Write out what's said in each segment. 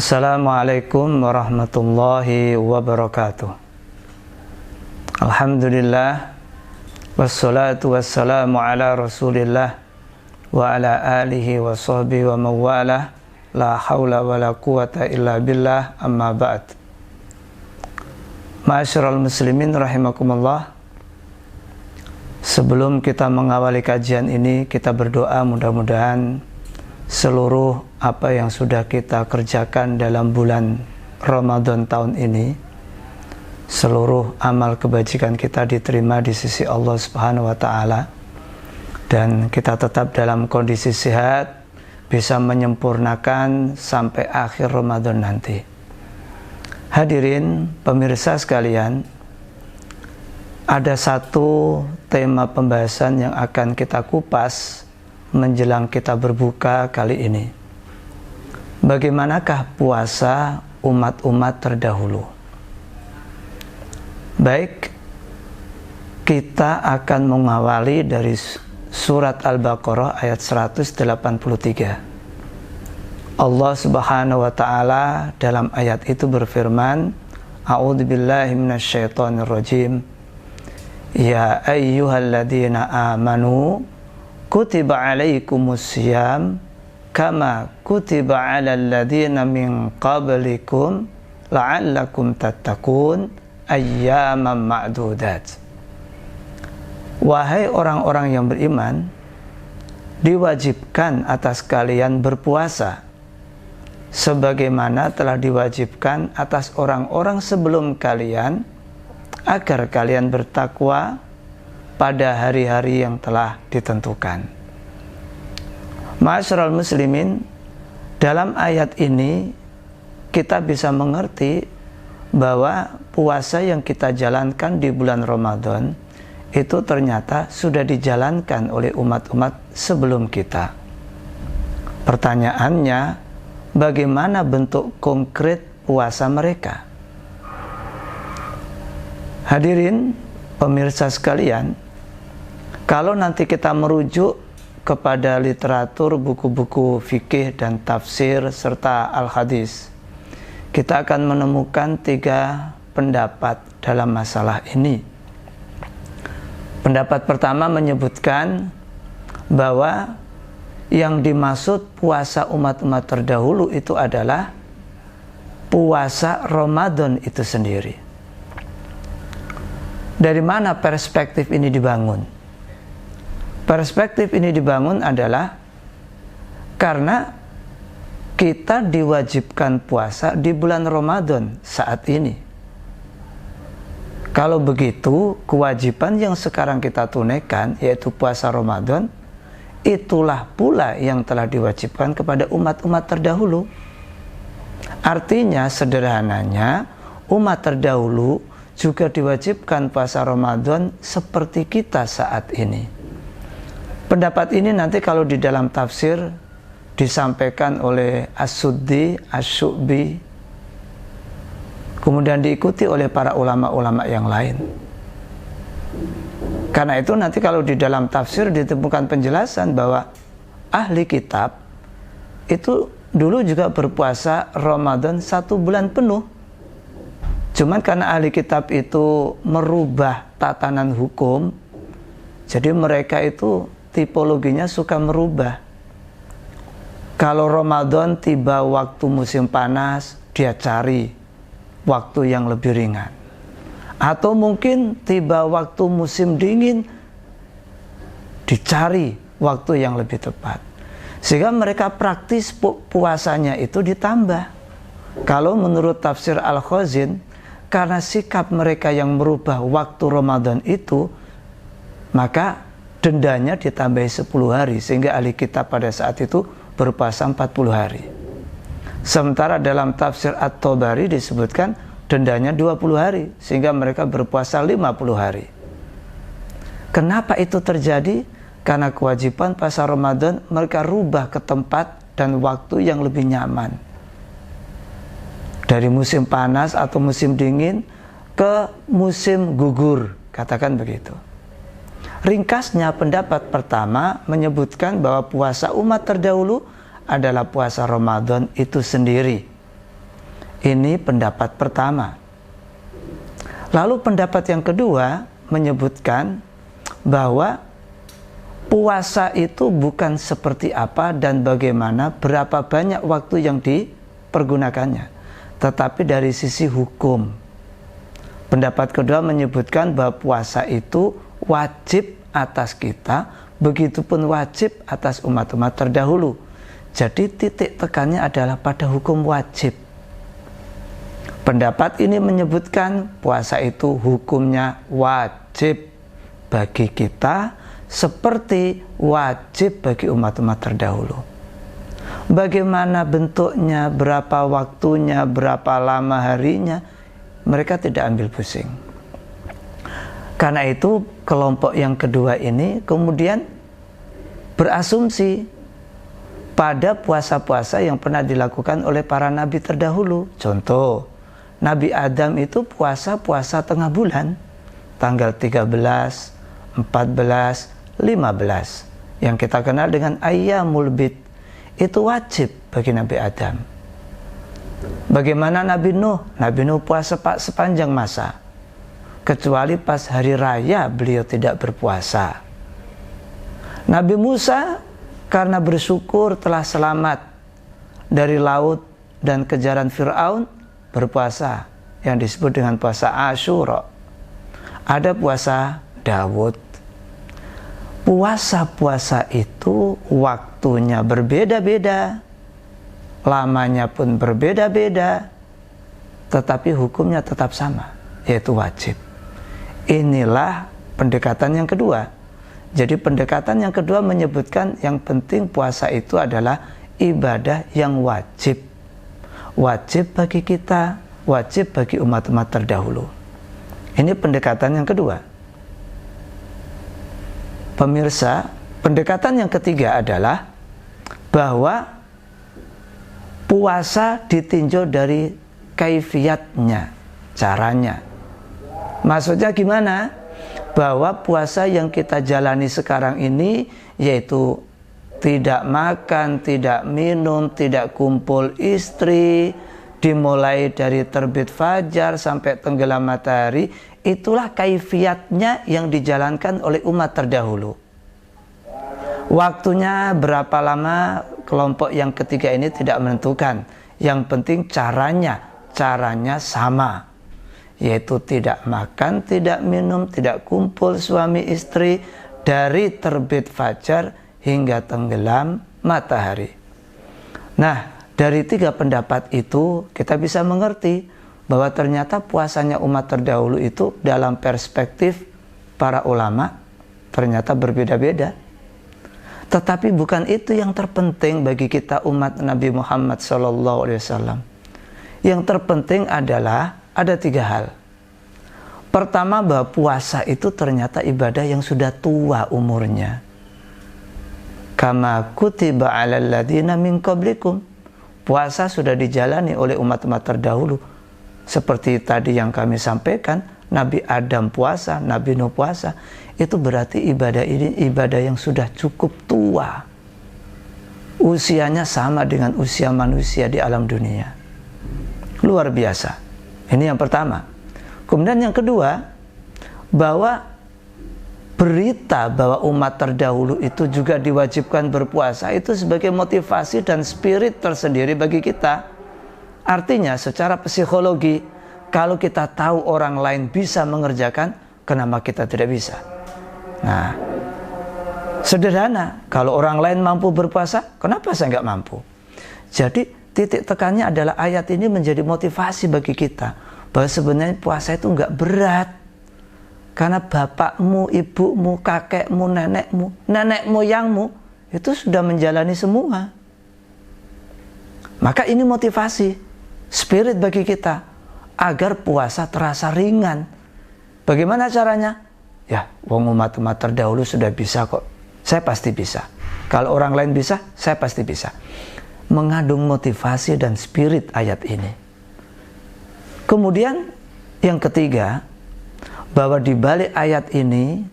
Assalamualaikum warahmatullahi wabarakatuh. Alhamdulillah, wassalatu wassalamu ala rasulillah wa ala alihi wa sahbihi wa mawalah. La hawla wa la quwata illa billah, amma ba'd. Ma'asyiral muslimin rahimakumullah. Sebelum kita mengawali kajian ini, kita berdoa mudah-mudahan seluruh apa yang sudah kita kerjakan dalam bulan Ramadan tahun ini, seluruh amal kebajikan kita diterima di sisi Allah Subhanahu wa Ta'ala, dan kita tetap dalam kondisi sehat, bisa menyempurnakan sampai akhir Ramadan nanti. Hadirin pemirsa sekalian, ada satu tema pembahasan yang akan kita kupas menjelang kita berbuka kali ini. Bagaimanakah puasa umat-umat terdahulu? Baik, kita akan mengawali dari surat Al-Baqarah ayat 183. Allah Subhanahu wa Ta'ala dalam ayat itu berfirman, A'udzubillahi minasyaitonirrajim. Ya ayyuhalladzina amanu kutiba alaikumusiyam kama kutiba alal ladzina min qablikum la'allakum tattaqun ayyaman ma'dudat. Wahai orang-orang yang beriman, diwajibkan atas kalian berpuasa sebagaimana telah diwajibkan atas orang-orang sebelum kalian, agar kalian bertakwa pada hari-hari yang telah ditentukan. Ma'asyiral muslimin, dalam ayat ini kita bisa mengerti bahwa puasa yang kita jalankan di bulan Ramadan itu ternyata sudah dijalankan oleh umat-umat sebelum kita. Pertanyaannya, bagaimana bentuk konkret puasa mereka? Hadirin pemirsa sekalian, kalau nanti kita merujuk kepada literatur buku-buku fikih dan tafsir serta al-hadis, kita akan menemukan 3 pendapat dalam masalah ini. Pendapat pertama menyebutkan bahwa yang dimaksud puasa umat-umat terdahulu itu adalah puasa Ramadan itu sendiri. Dari mana perspektif ini dibangun? Perspektif ini dibangun adalah karena kita diwajibkan puasa di bulan Ramadan saat ini. Kalau begitu, kewajiban yang sekarang kita tunaikan, yaitu puasa Ramadan, itulah pula yang telah diwajibkan kepada umat-umat terdahulu. Artinya, sederhananya, umat terdahulu juga diwajibkan puasa Ramadan seperti kita saat ini. Pendapat ini nanti kalau di dalam tafsir disampaikan oleh As-Suddi, Asy-Syu'bi, kemudian diikuti oleh para ulama-ulama yang lain. Karena itu nanti kalau di dalam tafsir ditemukan penjelasan bahwa ahli kitab itu dulu juga berpuasa Ramadan 1 bulan penuh. Cuman karena ahli kitab itu merubah tatanan hukum, jadi mereka itu tipologinya suka merubah. Kalau Ramadan tiba waktu musim panas, dia cari waktu yang lebih ringan. Atau mungkin tiba waktu musim dingin, dicari waktu yang lebih tepat. Sehingga mereka praktis puasanya itu ditambah. Kalau menurut tafsir Al-Khazin, karena sikap mereka yang merubah waktu Ramadan itu, maka dendanya ditambahi 10 hari, sehingga ahli kitab pada saat itu berpuasa 40 hari. Sementara dalam tafsir At-Tabari disebutkan dendanya 20 hari, sehingga mereka berpuasa 50 hari. Kenapa itu terjadi? Karena kewajiban puasa Ramadan mereka rubah ke tempat dan waktu yang lebih nyaman. Dari musim panas atau musim dingin ke musim gugur, katakan begitu. Ringkasnya, pendapat pertama menyebutkan bahwa puasa umat terdahulu adalah puasa Ramadan itu sendiri. Ini pendapat pertama. Lalu pendapat yang kedua menyebutkan bahwa puasa itu bukan seperti apa dan bagaimana, berapa banyak waktu yang dipergunakannya, tetapi dari sisi hukum. Pendapat kedua menyebutkan bahwa puasa itu wajib atas kita, begitupun wajib atas umat-umat terdahulu. Jadi titik tekannya adalah pada hukum wajib. Pendapat ini menyebutkan puasa itu hukumnya wajib bagi kita seperti wajib bagi umat-umat terdahulu. Bagaimana bentuknya, berapa waktunya, berapa lama harinya, mereka tidak ambil pusing. Karena itu kelompok yang kedua ini kemudian berasumsi pada puasa-puasa yang pernah dilakukan oleh para nabi terdahulu. Contoh, Nabi Adam itu puasa tengah bulan, tanggal 13, 14, 15, yang kita kenal dengan Ayyamul Bid. Itu wajib bagi Nabi Adam. Bagaimana Nabi Nuh? Nabi Nuh puasa sepanjang masa, kecuali pas hari raya beliau tidak berpuasa. Nabi Musa karena bersyukur telah selamat dari laut dan kejaran Fir'aun, berpuasa yang disebut dengan puasa Asyura. Ada puasa Dawud. Puasa-puasa itu waktunya berbeda-beda, lamanya pun berbeda-beda, tetapi hukumnya tetap sama, yaitu wajib. Inilah pendekatan yang kedua. Jadi pendekatan yang kedua menyebutkan yang penting puasa itu adalah ibadah yang wajib. Wajib bagi kita, wajib bagi umat-umat terdahulu. Ini pendekatan yang kedua. Pemirsa, pendekatan yang ketiga adalah bahwa puasa ditinjau dari kaifiyatnya, caranya. Maksudnya gimana? Bahwa puasa yang kita jalani sekarang ini yaitu tidak makan, tidak minum, tidak kumpul istri, dimulai dari terbit fajar sampai tenggelam matahari, itulah kaifiatnya yang dijalankan oleh umat terdahulu. Waktunya berapa lama, kelompok yang ketiga ini tidak menentukan. Yang penting caranya sama, yaitu tidak makan, tidak minum, tidak kumpul suami istri dari terbit fajar hingga tenggelam matahari. Nah, dari tiga pendapat itu kita bisa mengerti bahwa ternyata puasanya umat terdahulu itu dalam perspektif para ulama ternyata berbeda-beda. Tetapi bukan itu yang terpenting bagi kita umat Nabi Muhammad SAW. Yang terpenting adalah ada tiga hal. Pertama, bahwa puasa itu ternyata ibadah yang sudah tua umurnya. Kama kutiba 'alal ladzina min qablikum. Puasa sudah dijalani oleh umat-umat terdahulu. Seperti tadi yang kami sampaikan, Nabi Adam puasa, Nabi Nuh puasa. Itu berarti ibadah ini ibadah yang sudah cukup tua. Usianya sama dengan usia manusia di alam dunia. Luar biasa. Ini yang pertama. Kemudian yang kedua, bahwa berita bahwa umat terdahulu itu juga diwajibkan berpuasa itu sebagai motivasi dan spirit tersendiri bagi kita. Artinya secara psikologi, kalau kita tahu orang lain bisa mengerjakan, kenapa kita tidak bisa? Nah, sederhana, kalau orang lain mampu berpuasa, kenapa saya nggak mampu? Jadi titik tekannya adalah ayat ini menjadi motivasi bagi kita bahwa sebenarnya puasa itu nggak berat. Karena bapakmu, ibumu, kakekmu, nenek moyangmu itu sudah menjalani semua. Maka ini motivasi, spirit bagi kita agar puasa terasa ringan. Bagaimana caranya? Ya, wong umat-umat terdahulu sudah bisa kok. Saya pasti bisa. Kalau orang lain bisa, saya pasti bisa. Mengandung motivasi dan spirit ayat ini. Kemudian yang ketiga, bahwa di balik ayat ini,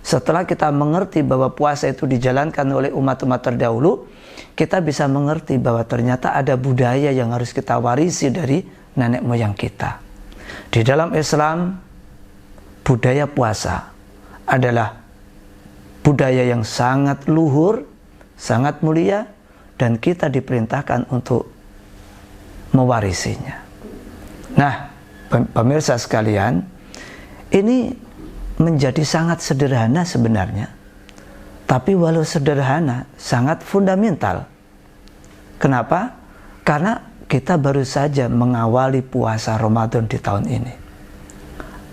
setelah kita mengerti bahwa puasa itu dijalankan oleh umat-umat terdahulu, kita bisa mengerti bahwa ternyata ada budaya yang harus kita warisi dari nenek moyang kita. Di dalam Islam, budaya puasa adalah budaya yang sangat luhur, sangat mulia, dan kita diperintahkan untuk mewarisinya. Nah, pemirsa sekalian, ini menjadi sangat sederhana sebenarnya, tapi walau sederhana, sangat fundamental. Kenapa? Karena kita baru saja mengawali puasa Ramadan di tahun ini.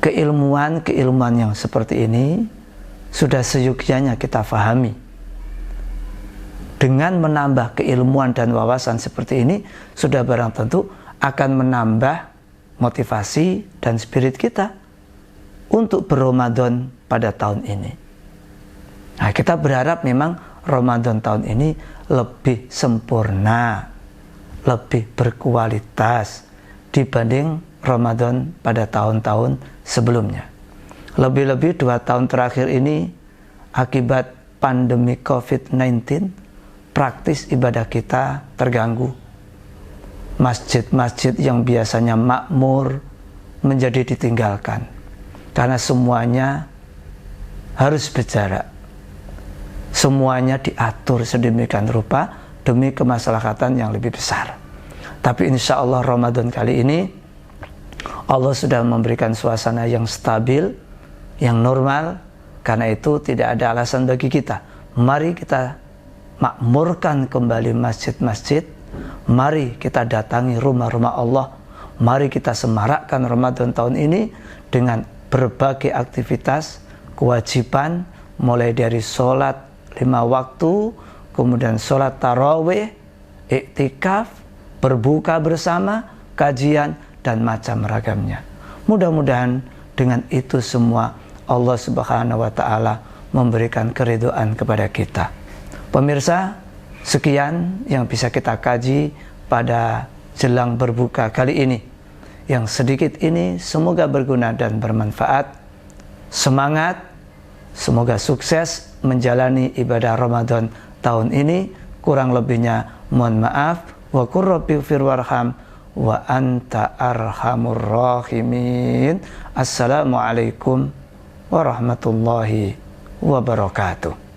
Keilmuan yang seperti ini sudah seyogyanya kita fahami. Dengan menambah keilmuan dan wawasan seperti ini, sudah barang tentu akan menambah motivasi dan spirit kita untuk berRamadan pada tahun ini. Nah, kita berharap memang Ramadan tahun ini lebih sempurna, lebih berkualitas dibanding Ramadan pada tahun-tahun sebelumnya. Lebih-lebih 2 tahun terakhir ini, akibat pandemi COVID-19, praktis ibadah kita terganggu. Masjid-masjid yang biasanya makmur menjadi ditinggalkan, karena semuanya harus berjarak. Semuanya diatur sedemikian rupa demi kemaslahatan yang lebih besar. Tapi insya Allah Ramadan kali ini Allah sudah memberikan suasana yang stabil, yang normal. Karena itu tidak ada alasan bagi kita. Mari kita makmurkan kembali masjid-masjid. Mari kita datangi rumah-rumah Allah. Mari kita semarakkan Ramadan tahun ini dengan berbagai aktivitas, kewajiban, mulai dari sholat 5 waktu, kemudian sholat tarawih, iktikaf, berbuka bersama, kajian, dan macam ragamnya. Mudah-mudahan dengan itu semua Allah Subhanahu wa Ta'ala memberikan keridhaan kepada kita. Pemirsa, sekian yang bisa kita kaji pada jelang berbuka kali ini. Yang sedikit ini semoga berguna dan bermanfaat. Semangat, semoga sukses menjalani ibadah Ramadan tahun ini. Kurang lebihnya mohon maaf. Wa qur rabbi ighfir warham wa anta arhamur rahimin. Assalamualaikum warahmatullahi wabarakatuh.